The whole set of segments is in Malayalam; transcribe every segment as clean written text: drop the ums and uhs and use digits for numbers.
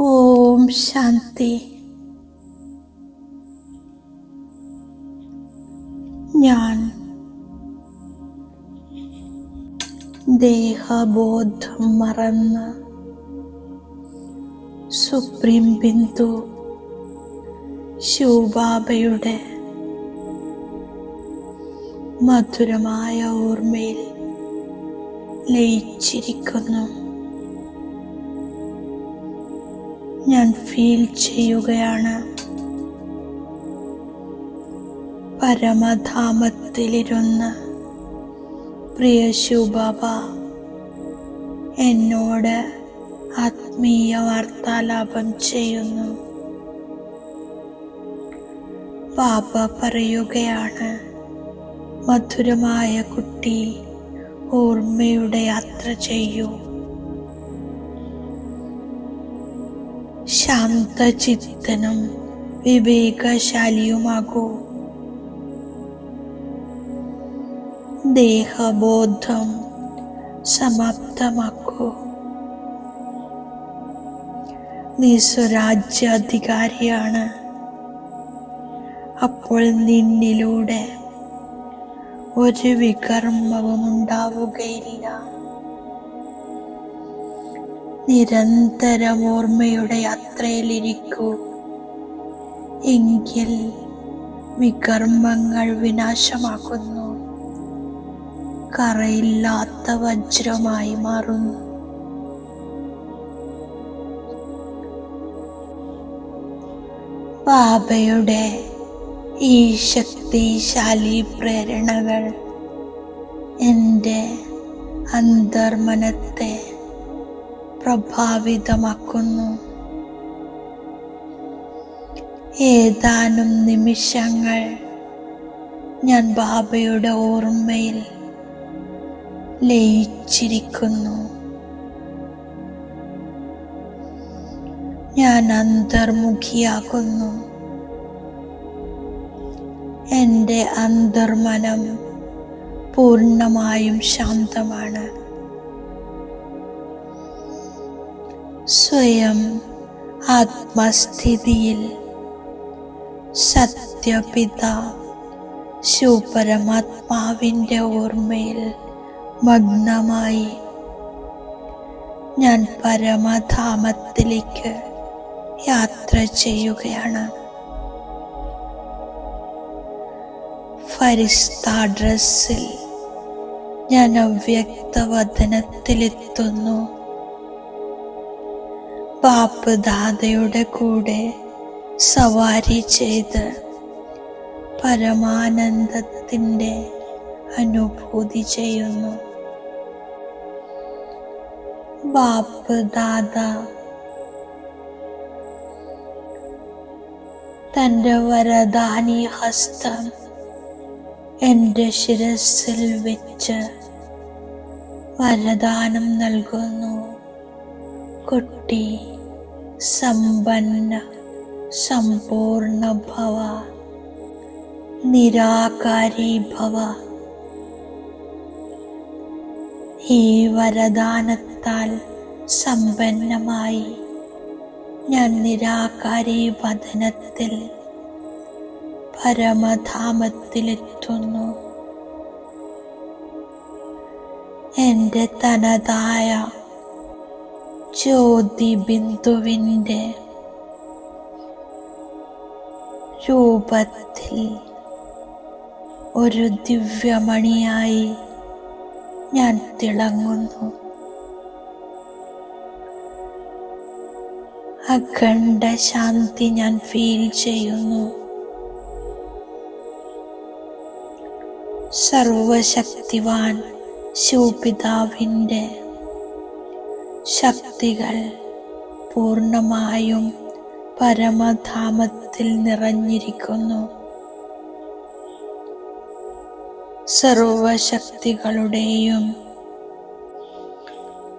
ഓം ശാന്തി. ഞാൻ ദേഹബോധം മറന്ന് സുപ്രീം ബിന്ദു ശിവബാബയുടെ മധുരമായ ഓർമ്മയിൽ ലയിച്ചിരിക്കുന്നു. ഞാൻ ഫീൽ ചെയ്യുകയാണ്, പരമധാമത്തിലിരുന്ന് പ്രിയ ശിവബാബ എന്നോട് ആത്മീയ വാർത്താലാപം ചെയ്യുന്നു. ബാബ പറയുകയാണ്, മധുരമായ കുട്ടി, ഓർമ്മയുടെ യാത്ര ചെയ്യൂ. ശാന്തചിത്തനും വിവേകശാലിയുമാകൂ. ദേഹബോധം സമാപ്തമാക്കൂ. നീ സ്വരാജ്യാധികാരിയാണ്. അപ്പോൾ നിന്നിലൂടെ ഒരു വികർമ്മവും ഉണ്ടാവുകയില്ല. നിരന്തരം ഓർമ്മയുടെ യാത്രയിലിരിക്കൂ. എങ്കിൽ വികർമ്മങ്ങൾ വിനാശമാകുന്നു, കറയില്ലാത്ത വജ്രമായി മാറുന്നു. ബാബയുടെ ഈ ശക്തിശാലി പ്രേരണകൾ എൻ്റെ അന്തർമനത്തെ പ്രഭാവിതമാക്കുന്നു. ഏതാനും നിമിഷങ്ങൾ ഞാൻ ബാബയുടെ ഓർമ്മയിൽ ലയിച്ചിരിക്കുന്നു. ഞാൻ അന്തർമുഖിയാകുന്നു. എൻ്റെ അന്തർമനം പൂർണ്ണമായും ശാന്തമാണ്. സ്വയം ആത്മസ്ഥിതിയിൽ സത്യപിത ശിവപരമാത്മാവിൻ്റെ ഓർമ്മയിൽ മഗ്നമായി ഞാൻ പരമധാമത്തിലേക്ക് യാത്ര ചെയ്യുകയാണ്. ഫരിസ്ത ഡ്രസ്സിൽ ഞാൻ അവ്യക്തവദനത്തിലെത്തുന്നു. ബാപ്പ് ദാദയുടെ കൂടെ സവാരി ചെയ്ത് പരമാനന്ദത്തിൻ്റെ അനുഭൂതി ചെയ്യുന്നു. ബാപ്പ് ദാദ തൻ്റെ വരദാനി ഹസ്തം എൻ്റെ ശിരസ്സിൽ വെച്ച് വരദാനം നൽകുന്നു. കുട്ടി, സമ്പന്ന സമ്പൂർണ്ണ ഭവ, നിരാകാരി ഭവ. ഈ വരദാനത്താൽ സമ്പന്നമായി ഞാൻ നിരാകാരി വദനത്തിൽ പരമധാമത്തിലെത്തുന്നു. എൻ്റെ തനതായ ജ്യോതി ബിന്ദുവിൻ്റെ രൂപത്തിൽ ഒരു ദിവ്യമണിയായി ഞാൻ തിളങ്ങുന്നു. അഖണ്ഡ ശാന്തി ഞാൻ ഫീൽ ചെയ്യുന്നു. സർവശക്തിവാൻ ശിവപിതാവിൻ്റെ ശക്തികൾ പൂർണ്ണമായും പരമധാമത്തിൽ നിറഞ്ഞിരിക്കുന്നു. സർവശക്തികളുടെയും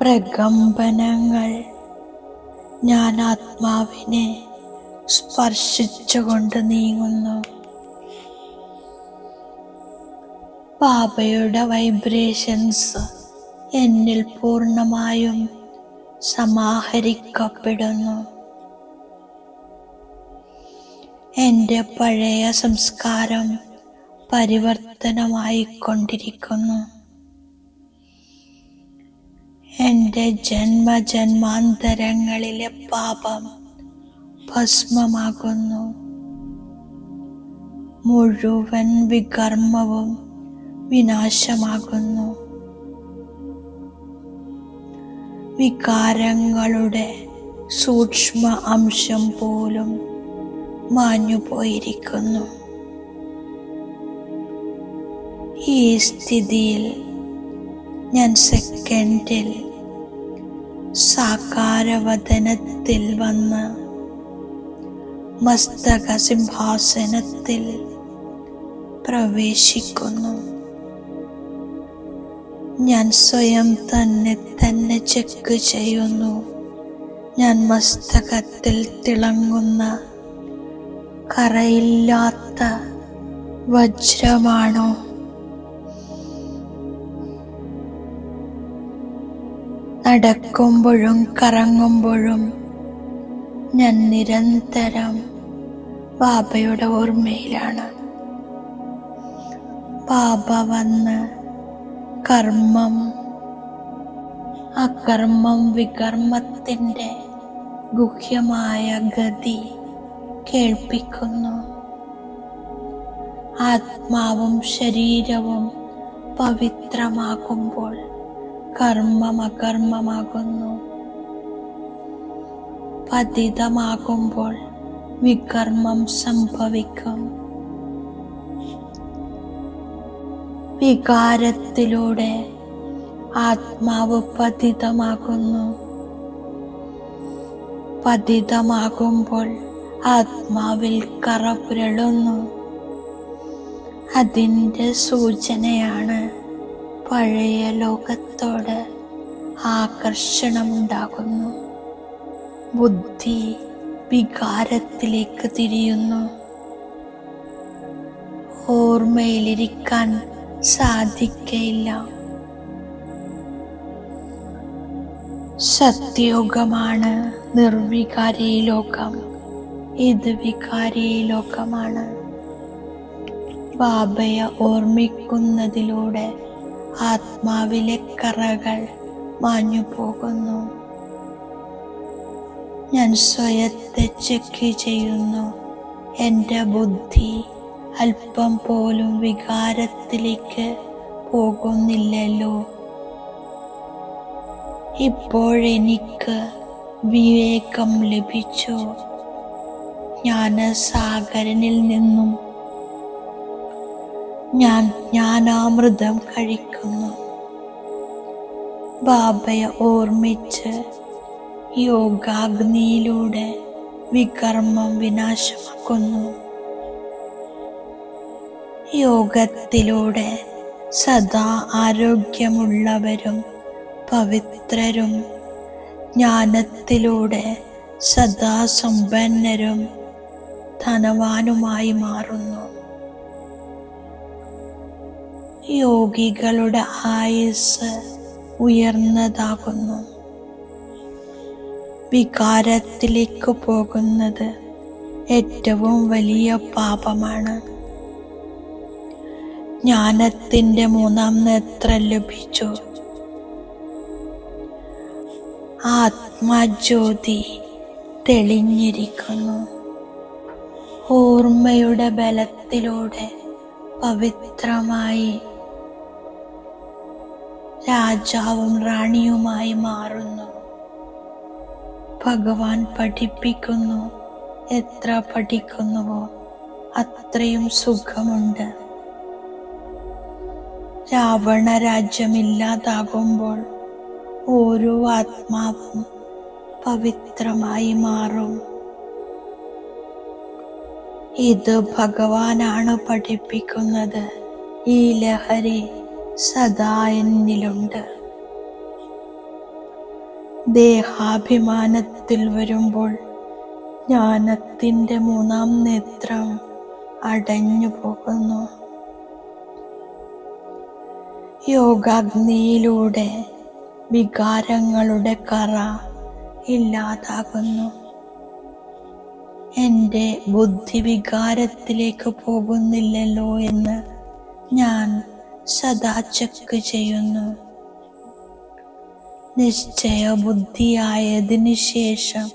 പ്രകമ്പനങ്ങൾ ഞാൻ ആത്മാവിനെ സ്പർശിച്ചുകൊണ്ട് നീങ്ങുന്നു. ബാബയുടെ വൈബ്രേഷൻസ് എന്നിൽ പൂർണ്ണമായും സമാഹരിക്കപ്പെടുന്നു. എൻ്റെ പഴയ സംസ്കാരം പരിവർത്തനമായിക്കൊണ്ടിരിക്കുന്നു. എൻ്റെ ജന്മജന്മാന്തരങ്ങളിലെ പാപം ഭസ്മമാകുന്നു. മുഴുവൻ വികർമ്മവും വിനാശമാകുന്നു. വികാരങ്ങളുടെ സൂക്ഷ്മ അംശം പോലും മാഞ്ഞുപോയിരിക്കുന്നു. ഈ സ്ഥിതിയിൽ ഞാൻ സെക്കൻഡിൽ സാകാരവദനത്തിൽ വന്ന് മസ്തക സിംഹാസനത്തിൽ പ്രവേശിക്കുന്നു. ഞാൻ സ്വയം തന്നെ ചെക്ക് ചെയ്യുന്നു. ഞാൻ മസ്തകത്തിൽ തിളങ്ങുന്ന കറയില്ലാത്ത വജ്രമാണോ? നടക്കുമ്പോഴും കറങ്ങുമ്പോഴും ഞാൻ നിരന്തരം ബാബയുടെ ഓർമ്മയിലാണ്. ബാബ വന്ന് കർമ്മം, അകർമ്മം, വികർമ്മത്തിൻ്റെ ഗുഹ്യമായ ഗതി കേൾപ്പിക്കുന്നു. ആത്മാവും ശരീരവും പവിത്രമാകുമ്പോൾ കർമ്മം അകർമ്മമാകുന്നു. പതിതമാകുമ്പോൾ വികർമ്മം സംഭവിക്കും. വികാരത്തിലൂടെ ആത്മാവ് പതിതമാകുന്നു. പതിതമാകുമ്പോൾ ആത്മാവിൽ കറ പുരളുന്നു. അതിൻ്റെ സൂചനയാണ് പഴയ ലോകത്തോട് ആകർഷണമുണ്ടാകുന്നു. ബുദ്ധി വികാരത്തിലേക്ക് തിരിയുന്നു. ഓർമ്മയിലിരിക്കാൻ സാധിക്കയില്ല. സത്യയുഗമാണ് നിർവികാരി ലോകം. ഇത് വികാരി ലോകമാണ്. ബാബയെ ഓർമ്മിക്കുന്നതിലൂടെ ആത്മാവിലെ കറകൾ മാഞ്ഞു പോകുന്നു. ഞാൻ സ്വയത്തെ ചെക്ക് ചെയ്യുന്നു. എൻ്റെ ബുദ്ധി അല്പം പോലും വികാരത്തിലേക്ക് പോകുന്നില്ലല്ലോ. ഇപ്പോഴെനിക്ക് വിവേകം ലഭിച്ചു. ജ്ഞാനസാഗരനിൽ നിന്നും ഞാൻ ജ്ഞാനാമൃതം കഴിക്കുന്നു. ബാബയെ ഓർമ്മിച്ച് യോഗാഗ്നിയിലൂടെ വികർമ്മം വിനാശമാക്കുന്നു. യോഗത്തിലൂടെ സദാ ആരോഗ്യമുള്ളവരും പവിത്രരും, ജ്ഞാനത്തിലൂടെ സദാ സമ്പന്നരും ധനവാനുമായി മാറുന്നു. യോഗികളുടെ ആയുസ് ഉയർന്നതാകുന്നു. വികാരത്തിലേക്ക് പോകുന്നത് ഏറ്റവും വലിയ പാപമാണ്. ജ്ഞാനത്തിൻ്റെ 3-ാം നേത്രം ലഭിച്ചു. ആത്മജ്യോതി തെളിഞ്ഞിരിക്കുന്നു. ഓർമ്മയുടെ ബലത്തിലൂടെ പവിത്രമായി രാജാവും റാണിയുമായി മാറുന്നു. ഭഗവാൻ പഠിപ്പിക്കുന്നു. എത്ര പഠിക്കുന്നുവോ അത്രയും സുഖമുണ്ട്. രാവണ രാജ്യമില്ലാതാകുമ്പോൾ ഓരോ ആത്മാവും പവിത്രമായി മാറും. ഇത് ഭഗവാനാണ് പഠിപ്പിക്കുന്നത്. ഈ ലഹരി സദാ എന്നിലുണ്ട്. ദേഹാഭിമാനത്തിൽ വരുമ്പോൾ ജ്ഞാനത്തിൻ്റെ 3-ാം നേത്രം അടഞ്ഞു പോകുന്നു. യോഗാഗ്നിയിലൂടെ വികാരങ്ങളുടെ കറ ഇല്ലാതാകുന്നു. എൻ്റെ ബുദ്ധിവികാരത്തിലേക്ക് പോകുന്നില്ലല്ലോ എന്ന് ഞാൻ സദാ ചെക്ക് ചെയ്യുന്നു. നിശ്ചയബുദ്ധിയായതിനു ശേഷം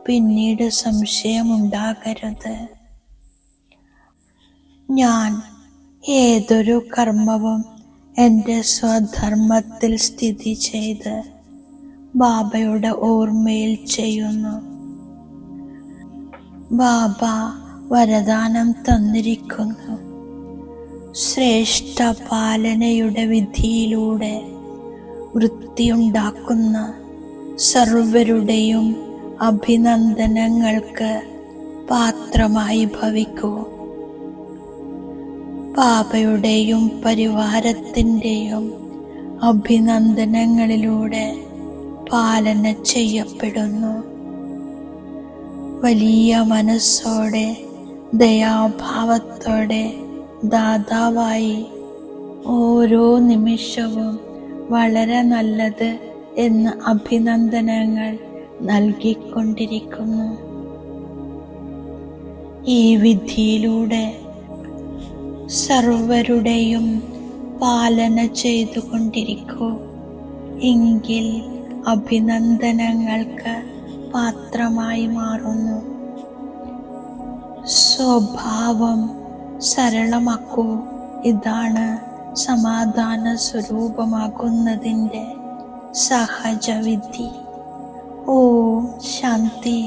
പിന്നീട് സംശയമുണ്ടാകരുത്. ഞാൻ ഏതൊരു കർമ്മവും എൻ്റെ സ്വധർമ്മത്തിൽ സ്ഥിതി ചെയ്ത് ബാബയുടെ ഓർമ്മയിൽ ചെയ്യുന്നു. ബാബ വരദാനം തന്നിരിക്കുന്നു. ശ്രേഷ്ഠ പാലനയുടെ വിധിയിലൂടെ വൃത്തിയുണ്ടാക്കുന്ന സർവരുടെയും അഭിനന്ദനങ്ങൾക്ക് പാത്രമായി ഭവിക്കൂ. ബാബയുടെയും പരിവാരത്തിൻ്റെയും അഭിനന്ദനങ്ങളിലൂടെ പാലന ചെയ്യപ്പെടുന്നു. വലിയ മനസ്സോടെ ദയാഭാവത്തോടെ ദാതാവായി ഓരോ നിമിഷവും വളരെ നല്ലത് എന്ന അഭിനന്ദനങ്ങൾ നൽകിക്കൊണ്ടിരിക്കുന്നു. ഈ വിധിയിലൂടെ സർവരുടെയും പാലന ചെയ്തുകൊണ്ടിരിക്കൂ. എങ്കിൽ അഭിനന്ദനങ്ങൾക്ക് പാത്രമായി മാറുന്നു. സ്വഭാവം സരളമാക്കൂ. ഇതാണ് സമാധാന സ്വരൂപമാകുന്നതിൻ്റെ സഹജവിധി. ഓം ശാന്തി.